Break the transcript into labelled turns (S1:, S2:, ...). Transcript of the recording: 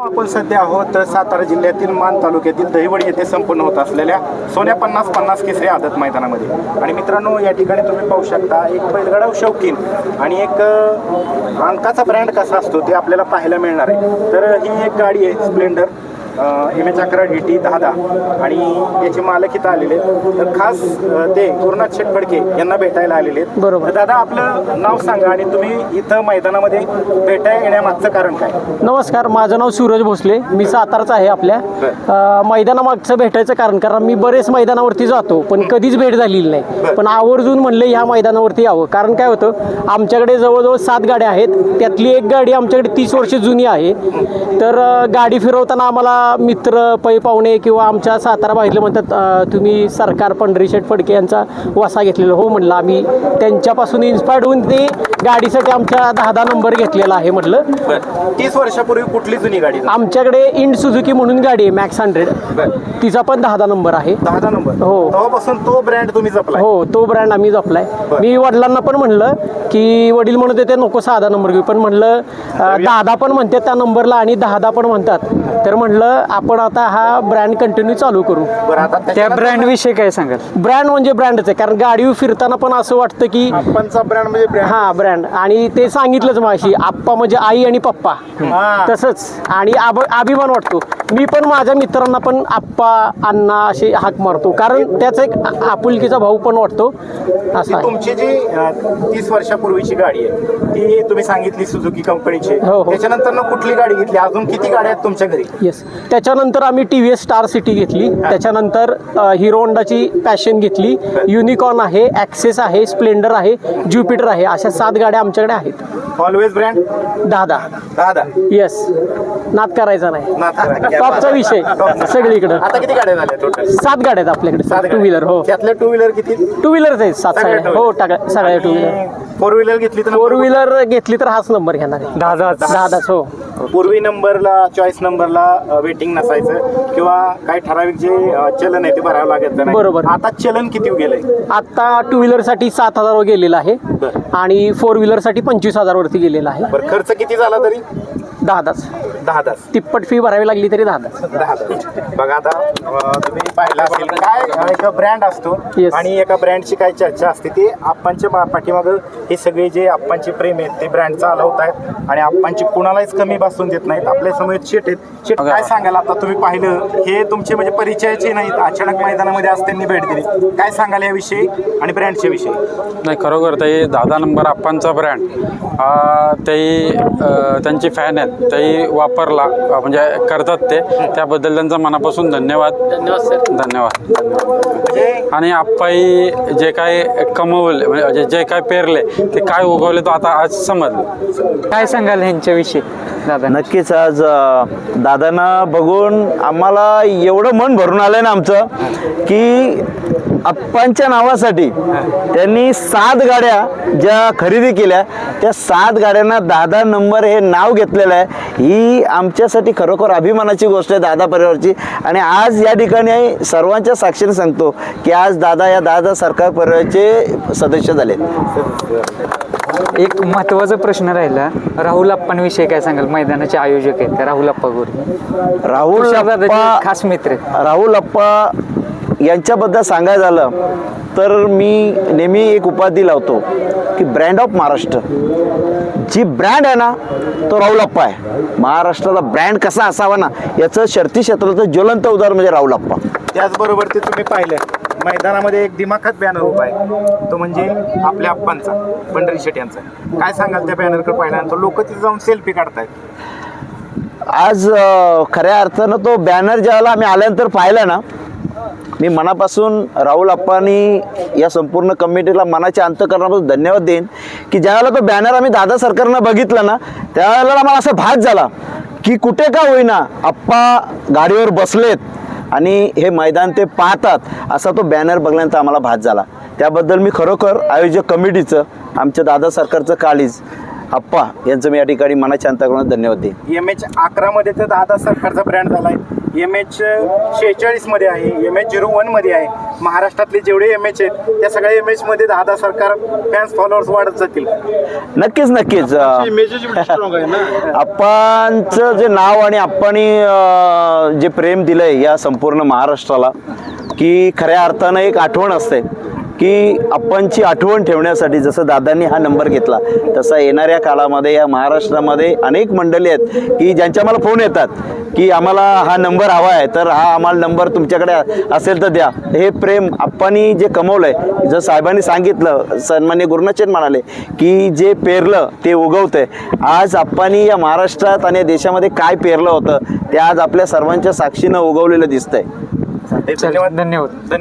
S1: आपण सध्या आहोत सातारा जिल्ह्यातील मान तालुक्यातील दहिवडी येथे संपन्न होत असलेल्या सोन्या 50-50 केसरी आदत मैदानामध्ये. आणि मित्रांनो, या ठिकाणी तुम्ही पाहू शकता एक बैलगाडा शौकीन आणि एक अंकाचा ब्रँड कसा असतो ते आपल्याला पाहायला मिळणार आहे. तर ही एक गाडी आहे स्प्लेंडर MH 11 DT 10 आणि याचे मालक इथं आलेले आहेत. तर खास ते गुरुनाथ शेठ फडके यांना भेटायला आलेले आहेत.
S2: बरोबर.
S1: दादा, आपलं नाव सांगा आणि तुम्ही इथं मैदानामध्ये भेटायला येण्यामागचं कारण काय?
S2: नमस्कार, माझं नाव सूरज भोसले, मी सातारचा आहे. आपल्या मैदानामागचं भेटायचं कारण मी बरेच मैदानावरती जातो पण कधीच भेट झालेली नाही. पण आवर्जून म्हणलं ह्या मैदानावरती यावं. कारण काय होतं, आमच्याकडे जवळजवळ 7 गाड्या आहेत. त्यातली एक गाडी आमच्याकडे 30 वर्ष जुनी आहे. तर गाडी फिरवताना आम्हाला मित्र पै पाहुणे किंवा आमच्या सातारा बाहेरले म्हणतात तुम्ही सरकार पंढरी शेठ फडके यांचा वासा घेतलेला. हो म्हणलं, आम्ही त्यांच्यापासून इन्स्पायर्ड होऊन ते गाडीसाठी आमच्या 10 नंबर घेतलेला आहे. म्हटलं
S1: 30 वर्षापूर्वी कुठली जुनी गाडी?
S2: आमच्याकडे इंड सुझुकी म्हणून गाडी आहे मॅक्स 100, तिचा पण 10 नंबर आहे.
S1: 10 नंबर?
S2: हो.
S1: तेव्हापासून तो ब्रँड तुम्ही जपलाय?
S2: हो, तो ब्रँड आम्ही जपलाय. मी वडिलांना पण म्हणलं की वडील म्हणत होते नको 6 नंबर घेऊ, पण म्हणलं 10 पण म्हणतात त्या नंबरला आणि 10 पण म्हणतात. तर म्हणलं आपण आता हा ब्रँड कंटिन्यू चालू करू.
S1: बरं, आता
S3: त्या ब्रँड विषयी काय सांगाल?
S2: ब्रँड म्हणजे ब्रँडच आहे. कारण गाडी फिरताना पण असं वाटतं की
S1: आपणचा ब्रँड म्हणजे ब्रँड.
S2: हा ब्रँड. आणि ते सांगितलंच माशी, आप्पा म्हणजे आई आणि पप्पा तसंच. आणि अभिमान वाटतो. मी पण माझ्या मित्रांना पण आप्पा अण्णा असे हाक मारतो, कारण त्याचा एक आपुलकीचा भाऊ पण वाटतो असा.
S1: तुमची जी 30 वर्षापूर्वीची गाडी आहे ती तुम्ही सांगितली सुझुकी कंपनीची.
S2: हो.
S1: त्याच्यानंतर कुठली गाडी घेतली? अजून किती गाड्या आहेत तुमच्या घरी?
S2: येस. त्याच्यानंतर आम्ही TVS स्टार सिटी घेतली. त्याच्यानंतर हिरो होंडाची पॅशन घेतली. युनिकॉर्न आहे, ॲक्सेस आहे, स्प्लेंडर आहे, ज्युपिटर आहे. अशा 7 गाड्या आमच्याकडे आहेत.
S1: Always brand
S2: 10. येस, नाद करायचा नाही. टॉपचा विषय सगळीकडे.
S1: आता किती गाड्या झाल्या टोटल?
S2: 7 गाड्या आहेत आपल्याकडे. 2 व्हीलर. हो,
S1: त्यातल्या 2 व्हीलर किती?
S2: 2 व्हीलरच आहेत 7 सगळ्या. हो, सगळ्या 2 व्हीलर.
S1: 4 व्हीलर घेतली तर?
S2: 4 व्हीलर घेतली तर हाच नंबर घेणार आहे. 10. हो.
S1: पूर्वी नंबरला, चॉईस नंबरला वेटिंग नसायचं किंवा काही ठराविक जे चलन आहे ते भरावं लागत नाही.
S2: बरोबर.
S1: आता चलन किती गेलंय?
S2: आता 2 व्हीलरसाठी 7,000 गेलेला आहे आणि 4 व्हीलरसाठी 25,000 वरती गेलेला आहे.
S1: बरं, खर्च किती झाला तरी?
S2: 10. तिप्पट फी भरावी लागली तरी 10.
S1: बघा, आता तुम्ही पाहिलं असेल काय एक ब्रँड असतो.
S2: Yes.
S1: आणि एका ब्रँडची काय चर्चा असते ते आप्पांच्या पाठीमागं हे सगळे जे आप्पांचे प्रेम आहेत ते ब्रँड चालवत आहेत आणि आप्पांची कुणालाच कमी बसून देत नाहीत. आपल्या समोर शेट आहेत. शेट, काय सांगाल? आता तुम्ही पाहिलं हे तुमचे म्हणजे परिचयाचे नाहीत, अचानक मैदानामध्ये आज त्यांनी भेट दिली. काय सांगाल याविषयी आणि ब्रँडच्या विषयी?
S3: नाही, खरोखर ते 10 नंबर आप्पांचा ब्रँड ते त्यांची फॅन आहेत, ते वापरला म्हणजे करतात ते, त्याबद्दल त्यांचा मनापासून धन्यवाद. आणि आप्पाई जे काय कमवले म्हणजे जे काय पेरले ते काय उगवले तो आता आज समजलं. काय सांगाल ह्यांच्याविषयी दादा?
S4: नक्कीच आज दादांना बघून आम्हाला एवढं मन भरून आलंय ना आमचं की आप्पांच्या नावासाठी त्यांनी 7 गाड्या ज्या खरेदी केल्या त्या 7 गाड्यांना 10 नंबर हे नाव घेतलेलं आहे. ही आमच्यासाठी खरोखर अभिमानाची गोष्ट आहे दादा परिवारची. आणि आज या ठिकाणी सर्वांच्या साक्षीने सांगतो की आज दादा या 10 सरकार परिवाराचे सदस्य झाले.
S5: एक महत्त्वाचा प्रश्न राहिला, राहुल अप्पांविषयी काय सांगाल? मैदानाचे आयोजक आहेत राहुल अप्पा गोरे.
S4: राहुल अप्पा
S5: खास मित्र आहेत.
S4: राहुल अप्पा यांच्याबद्दल सांगायचं झालं तर मी नेहमी एक उपाधी लावतो की ब्रँड ऑफ महाराष्ट्र. जी ब्रँड आहे ना तो राहुल अप्पा आहे. महाराष्ट्राचा ब्रँड कसा असावा ना याचं शर्ती क्षेत्राचं ज्वलंत उदाहरण म्हणजे राहुल अप्पा.
S1: त्याचबरोबर ते तुम्ही पाहिलं मैदानामध्ये एक दिमाखात बॅनर उभा आहे, तो म्हणजे आपल्या आप्पांचा, पंढरी शेट यांचा. काय सांगाल त्या बॅनरकडे पाहिल्यानंतर? लोक तिथे जाऊन सेल्फी काढतायत.
S4: आज खऱ्या अर्थानं तो बॅनर ज्यावेळेला आम्ही आल्यानंतर पाहिला ना, मी मनापासून राहुल अप्पांनी या संपूर्ण कमिटीला मनाच्या अंतःकरणापासून धन्यवाद देईन की ज्यावेळेला तो बॅनर आम्ही दादा सरकारनं बघितला ना त्यावेळेला मला असा भास झाला की कुठे का होईना आप्पा गाडीवर बसलेत आणि हे मैदान ते पाहतात, असा तो बॅनर बघल्यानंतर आम्हाला भास झाला. त्याबद्दल मी खरोखर आयोजक कमिटीचं, आमच्या दादा सरकारचं काळीज आप्पा यांचं मी या ठिकाणी मनाच्या अंतःकरणात धन्यवाद देईन.
S1: MH11 मध्ये तर दादा सरकारचा ब्रँड झाला आहे. MH46 मध्ये आहे, MH01 मध्ये आहे. महाराष्ट्रातले जेवढे MH आहेत त्या सगळ्या MH मध्ये दादा सरकार फॅन्स फॉलोअर्स वाढत जातील.
S4: नक्कीच नक्कीच आप्पांचं जे नाव आणि आप्पांनी जे प्रेम दिलंय या संपूर्ण महाराष्ट्राला, की खऱ्या अर्थानं एक आठवण असते की आप्पांची आठवण ठेवण्यासाठी जसं दादांनी हा नंबर घेतला तसा येणाऱ्या काळामध्ये या महाराष्ट्रामध्ये अनेक मंडळी आहेत की ज्यांच्या मला फोन येतात की आम्हाला हा नंबर हवा आहे, तर हा आम्हाला नंबर तुमच्याकडे असेल तर द्या. हे प्रेम आप्पांनी जे कमवलंय, जर साहेबांनी सांगितलं, सन्मान्य गुरुनाचन म्हणाले की जे पेरलं ते उगवतंय. आज आप्पांनी या महाराष्ट्रात आणि या देशामध्ये काय पेरलं होतं ते आज आपल्या सर्वांच्या साक्षीनं उगवलेलं दिसतंय.
S1: धन्यवाद.
S5: धन्यवाद.